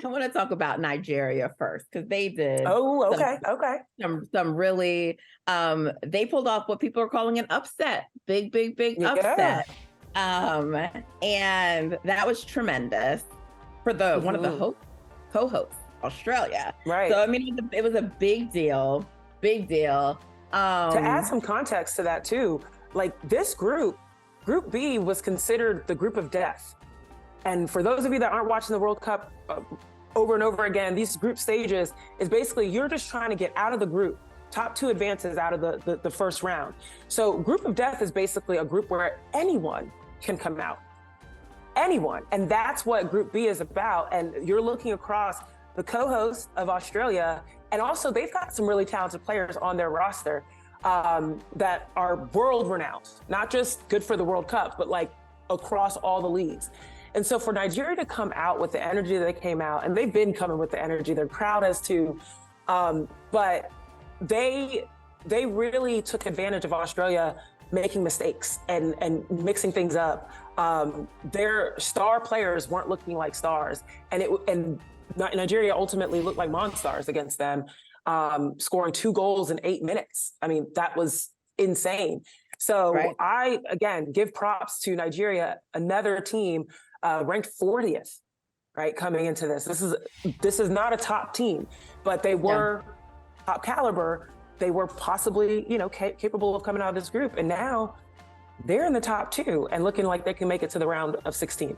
I want to talk about Nigeria first because they did Oh, some okay, okay. some really they pulled off what people are calling an upset, big Yeah. upset. Um, and that was tremendous for the one of the co-hosts, Australia. Right. So I mean, it was a big deal, big deal. To add some context to that too, like this group, Group B was considered the group of death. And for those of you that aren't watching the World Cup over and over again, these group stages is basically you're just trying to get out of the group. Top two advances out of the first round. So group of death is basically a group where anyone can come out. Anyone. And that's what Group B is about. And you're looking across the co-host of Australia, and also they've got some really talented players on their roster that are world renowned, not just good for the World Cup, but like across all the leagues. And so for Nigeria to come out with the energy that they came out, and they've been coming with the energy, their crowd has too, but they really took advantage of Australia making mistakes and mixing things up. Their star players weren't looking like stars, and Nigeria ultimately looked like monsters against them, scoring 2 goals in 8 minutes. I mean, that was insane. So right. I, again, give props to Nigeria, another team ranked 40th, right, coming into this. This is not a top team, but they were top caliber. They were possibly, capable of coming out of this group. And now they're in the top 2 and looking like they can make it to the round of 16.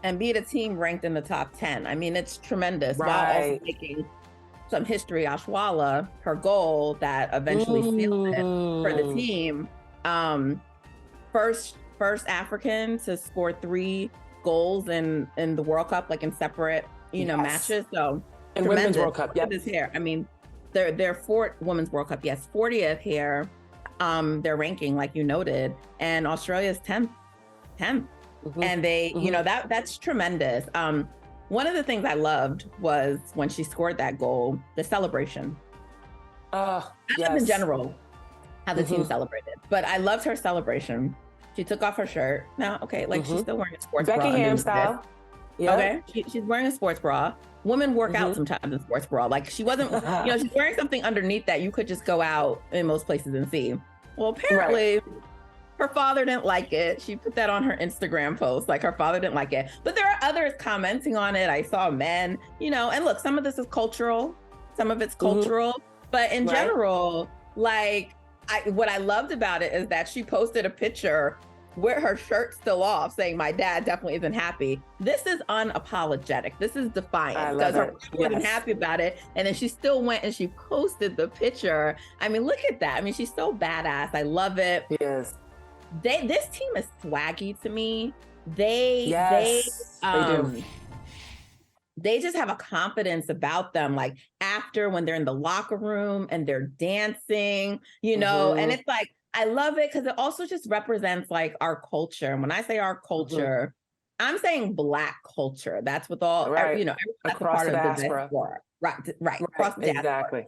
And beat a team ranked in the top 10. I mean, it's tremendous. Right. While also making some history. Ashwala, her goal that eventually sealed it for the team. First African to score 3 goals in the World Cup, like in separate, matches. So and Women's World Cup, this here. I mean, they're Women's World Cup, yes, 40th here. Their ranking, like you noted, and Australia's 10th. And they, that's tremendous. One of the things I loved was when she scored that goal, the celebration. Yes. In general, how the team celebrated, but I loved her celebration. She took off her shirt. Now, okay, like she's still wearing a sports bra. Beckham style. Yep. Okay, she's wearing a sports bra. Women work out sometimes in sports bra. Like she wasn't, she's wearing something underneath that you could just go out in most places and see. Well, apparently her father didn't like it. She put that on her Instagram post, like her father didn't like it. But there are others commenting on it. I saw men, and look, some of this is cultural. Some of it's cultural. But in general, like, what I loved about it is that she posted a picture with her shirt still off saying, my dad definitely isn't happy. This is unapologetic. This is defiant because her wasn't happy about it. And then she still went and she posted the picture. I mean, look at that. I mean, she's so badass. I love it. Yes. This team is swaggy to me. They do. They just have a confidence about them, like after when they're in the locker room and they're dancing, and it's like, I love it because it also just represents like our culture. And when I say our culture, I'm saying Black culture. That's what all, that's across a part the of diaspora. Right. Across the diaspora. Exactly.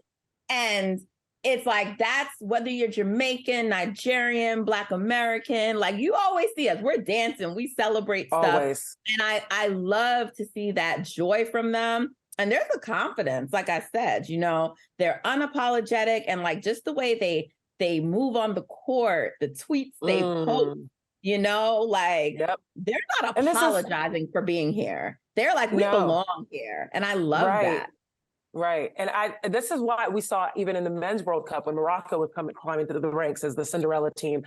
And it's like, that's whether you're Jamaican, Nigerian, Black American, like you always see us, we're dancing, we celebrate stuff. Always. And I love to see that joy from them. And there's a confidence, like I said, they're unapologetic and like just the way they move on the court, the tweets they post, they're not apologizing for being here. They're like, we belong here. And I love that. Right. And this is why we saw even in the Men's World Cup when Morocco was climbing through the ranks as the Cinderella team.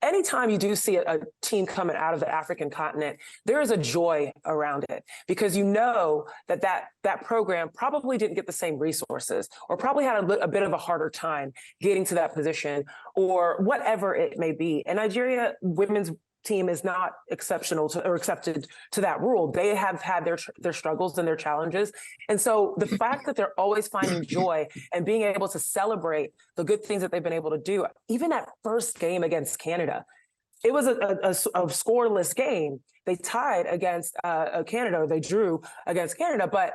Anytime you do see a team coming out of the African continent, there is a joy around it because that program probably didn't get the same resources or probably had a bit of a harder time getting to that position or whatever it may be. And Nigeria women's team is not exceptional or accepted to that rule. They have had their struggles and their challenges. And so the fact that they're always finding joy and being able to celebrate the good things that they've been able to do, even that first game against Canada, it was a scoreless game. They tied against Canada, they drew against Canada, but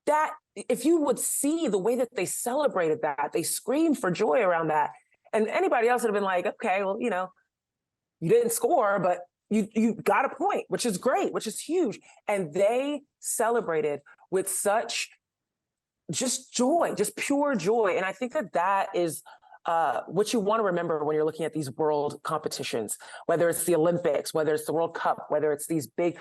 that, if you would see the way that they celebrated that, they screamed for joy around that. And anybody else would have been like, okay, well, you didn't score, but you got a point, which is great, which is huge. And they celebrated with such just joy, just pure joy. And I think that is what you want to remember when you're looking at these world competitions, whether it's the Olympics, whether it's the World Cup, whether it's these big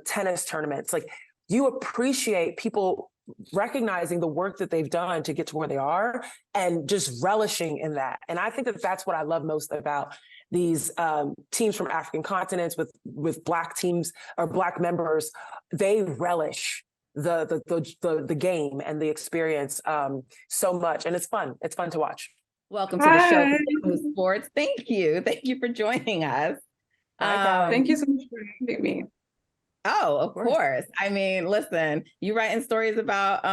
tennis tournaments. Like, you appreciate people recognizing the work that they've done to get to where they are and just relishing in that. And I think that's what I love most about these teams from African continents with Black teams or Black members. They relish the game and the experience so much, and it's fun. It's fun to watch. Welcome to the show, Yahoo Sports. Thank you for joining us. Thank you so much for having me. Oh, of course. I mean, listen, you writing stories about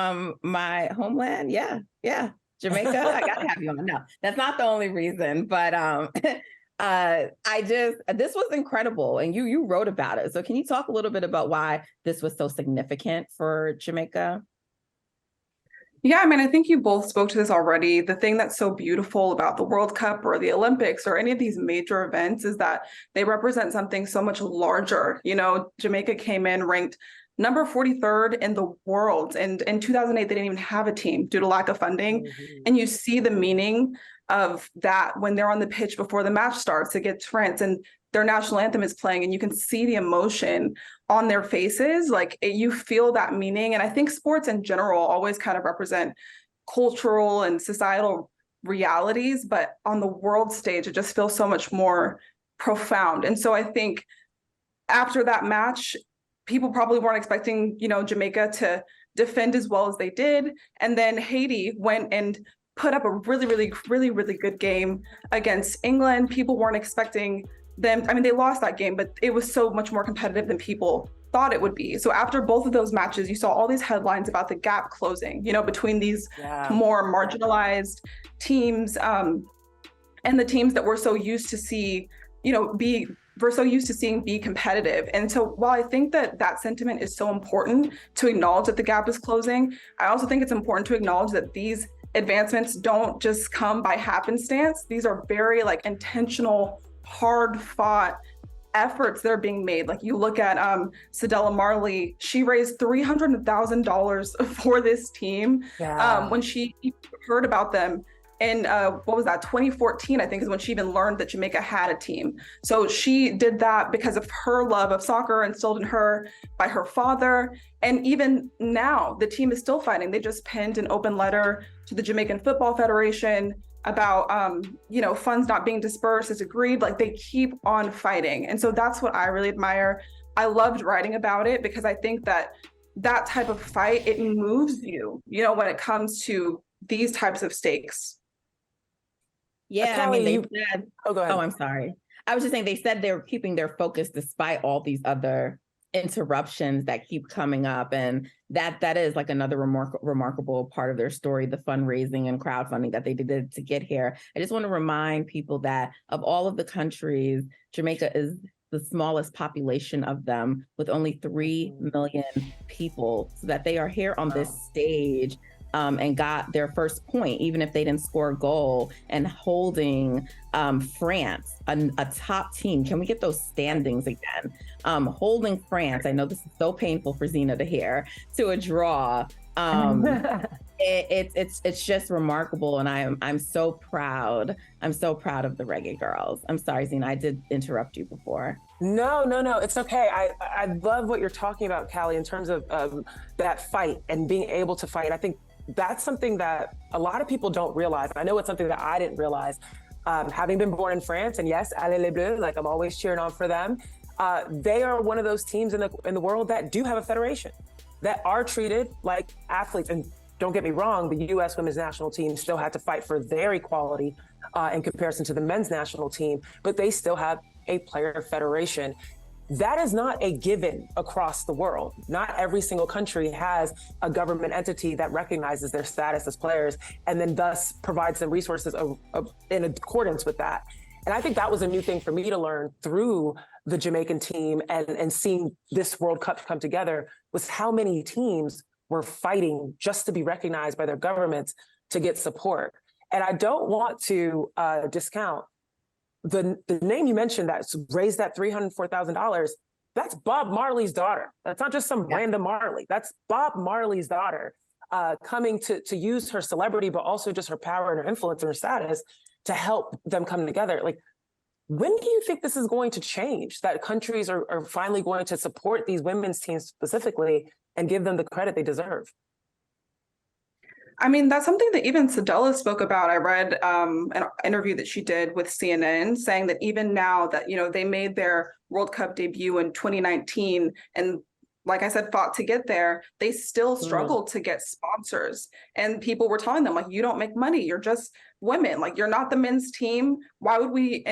my homeland? Yeah, Jamaica. I gotta have you on. No, that's not the only reason, but this was incredible, and you wrote about it. So can you talk a little bit about why this was so significant for Jamaica? Yeah, I mean, I think you both spoke to this already. The thing that's so beautiful about the World Cup or the Olympics or any of these major events is that they represent something so much larger. You know, Jamaica came in ranked number 43rd in the world. And in 2008, they didn't even have a team due to lack of funding. Mm-hmm. And you see the meaning of that when they're on the pitch before the match starts against France and their national anthem is playing, and you can see the emotion on their faces. You feel that meaning. And I think sports in general always kind of represent cultural and societal realities, but on the world stage, it just feels so much more profound. And so I think after that match, people probably weren't expecting, Jamaica to defend as well as they did. And then Haiti went and put up a really, really, really, really good game against England. People weren't expecting them. I mean, they lost that game, but it was so much more competitive than people thought it would be. So after both of those matches, you saw all these headlines about the gap closing, between these more marginalized teams and the teams that we're so used to see, we're so used to seeing be competitive. And so while I think that sentiment is so important to acknowledge that the gap is closing, I also think it's important to acknowledge that these advancements don't just come by happenstance. These are very intentional, hard-fought efforts that are being made. Like, you look at Cedella Marley, she raised $300,000 for this team when she heard about them. And 2014, I think, is when she even learned that Jamaica had a team. So she did that because of her love of soccer instilled in her by her father. And even now, the team is still fighting. They just penned an open letter to the Jamaican Football Federation about, funds not being dispersed as agreed. They keep on fighting. And so that's what I really admire. I loved writing about it because I think that type of fight, it moves you, when it comes to these types of stakes. Yeah, Kelly, they said, go ahead. Oh, I'm sorry. I was just saying, they said they were keeping their focus despite all these other interruptions that keep coming up. And that is another remarkable part of their story, the fundraising and crowdfunding that they did to get here. I just want to remind people that of all of the countries, Jamaica is the smallest population of them, with only 3 million people, so that they are here on this stage and got their first point, even if they didn't score a goal, and holding France, a top team. Can we get those standings again? Holding France, I know this is so painful for Zena to hear, to a draw. It's just remarkable, and I'm so proud. I'm so proud of the Reggae Girls. I'm sorry, Zena, I did interrupt you before. No, it's okay. I love what you're talking about, Callie, in terms of that fight and being able to fight. I think that's something that a lot of people don't realize. I know it's something that I didn't realize. Having been born in France, and yes, Allez les Bleus, I'm always cheering on for them. They are one of those teams in the world that do have a federation, that are treated like athletes. And don't get me wrong, the U.S. women's national team still had to fight for their equality in comparison to the men's national team, but they still have a player federation. That is not a given across the world. Not every single country has a government entity that recognizes their status as players and then thus provides them resources in accordance with that. And I think that was a new thing for me to learn through the Jamaican team and seeing this World Cup come together, was how many teams were fighting just to be recognized by their governments to get support. And I don't want to discount the name you mentioned that raised that $304,000, that's Bob Marley's daughter. That's not just some random Marley. That's Bob Marley's daughter coming to use her celebrity, but also just her power and her influence and her status to help them come together. Like, when do you think this is going to change? That countries are finally going to support these women's teams specifically and give them the credit they deserve? I mean, that's something that even Sadella spoke about. I read an interview that she did with CNN saying that even now that, they made their World Cup debut in 2019 and, like I said, fought to get there, they still struggled to get sponsors. And people were telling them, like, you don't make money. You're just women. Like, you're not the men's team. Why would we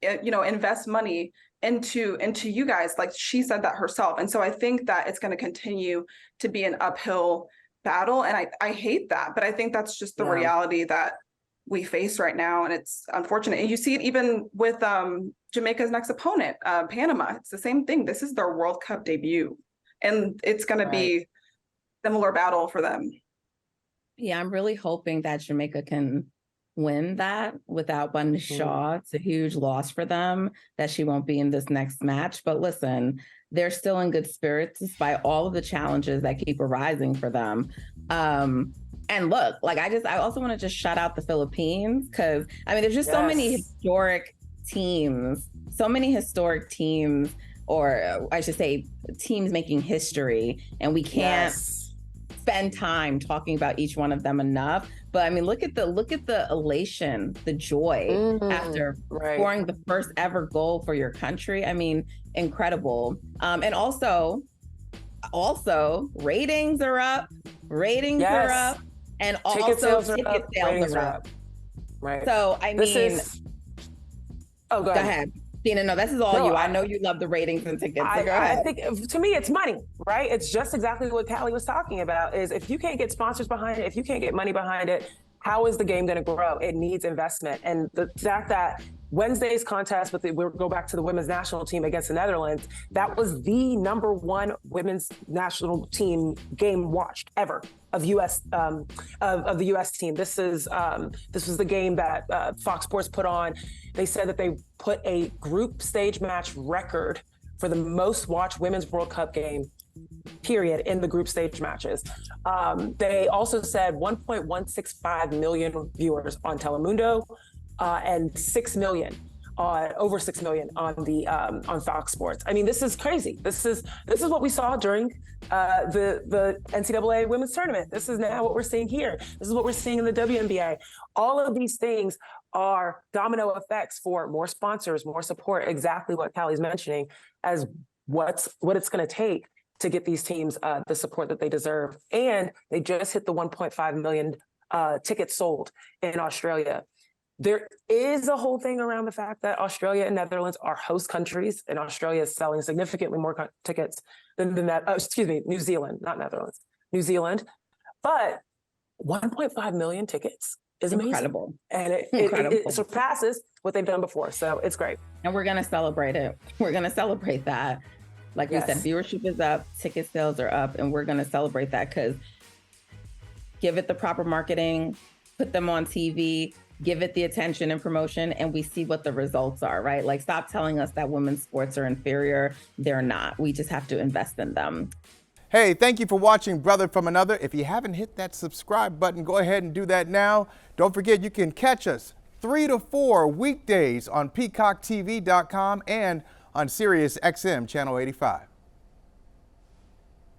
invest money into you guys? Like, she said that herself. And so I think that it's going to continue to be an uphill battle. And I hate that, but I think that's just the reality that we face right now. And it's unfortunate. And you see it even with Jamaica's next opponent, Panama. It's the same thing. This is their World Cup debut. And it's going to be a similar battle for them. Yeah, I'm really hoping that Jamaica can win that without Bunny Shaw. It's a huge loss for them that she won't be in this next match. But listen, they're still in good spirits despite all of the challenges that keep arising for them. And look, like I also want to just shout out the Philippines because there's just so many historic teams, or I should say teams making history, and we can't spend time talking about each one of them enough. But look at the elation, the joy after scoring the first ever goal for your country. Incredible. And also ratings are up, and ticket sales are up. Right. So go ahead. Tina, no, this is all you. I know you love the ratings and tickets. I think to me, it's money, right? It's just exactly what Callie was talking about is if you can't get sponsors behind it, if you can't get money behind it, how is the game going to grow? It needs investment. And the fact that Wednesday's contest we'll go back to the women's national team against the Netherlands, that was the #1 women's national team game watched ever of the U.S. team. This was the game that Fox Sports put on. They said that they put a group stage match record for the most watched women's World Cup game, period, in the group stage matches. They also said 1.165 million viewers on Telemundo and 6 million. Over 6 million on Fox Sports. This is crazy. This is what we saw during the NCAA women's tournament. This is now what we're seeing here. This is what we're seeing in the WNBA. All of these things are domino effects for more sponsors, more support. Exactly what Callie's mentioning as what it's going to take to get these teams the support that they deserve. And they just hit the 1.5 million tickets sold in Australia. There is a whole thing around the fact that Australia and Netherlands are host countries, and Australia is selling significantly more tickets than that. New Zealand, not Netherlands, New Zealand. But 1.5 million tickets is amazing. Incredible. And it surpasses what they've done before. So it's great. And we're going to celebrate it. We're going to celebrate that. Like we said, viewership is up, ticket sales are up, and we're going to celebrate that because give it the proper marketing, put them on TV, give it the attention and promotion, and we see what the results are, right? Like, stop telling us that women's sports are inferior. They're not. We just have to invest in them. Hey, thank you for watching Brother from Another. If you haven't hit that subscribe button, go ahead and do that now. Don't forget, you can catch us 3 to 4 weekdays on PeacockTV.com and on Sirius XM Channel 85.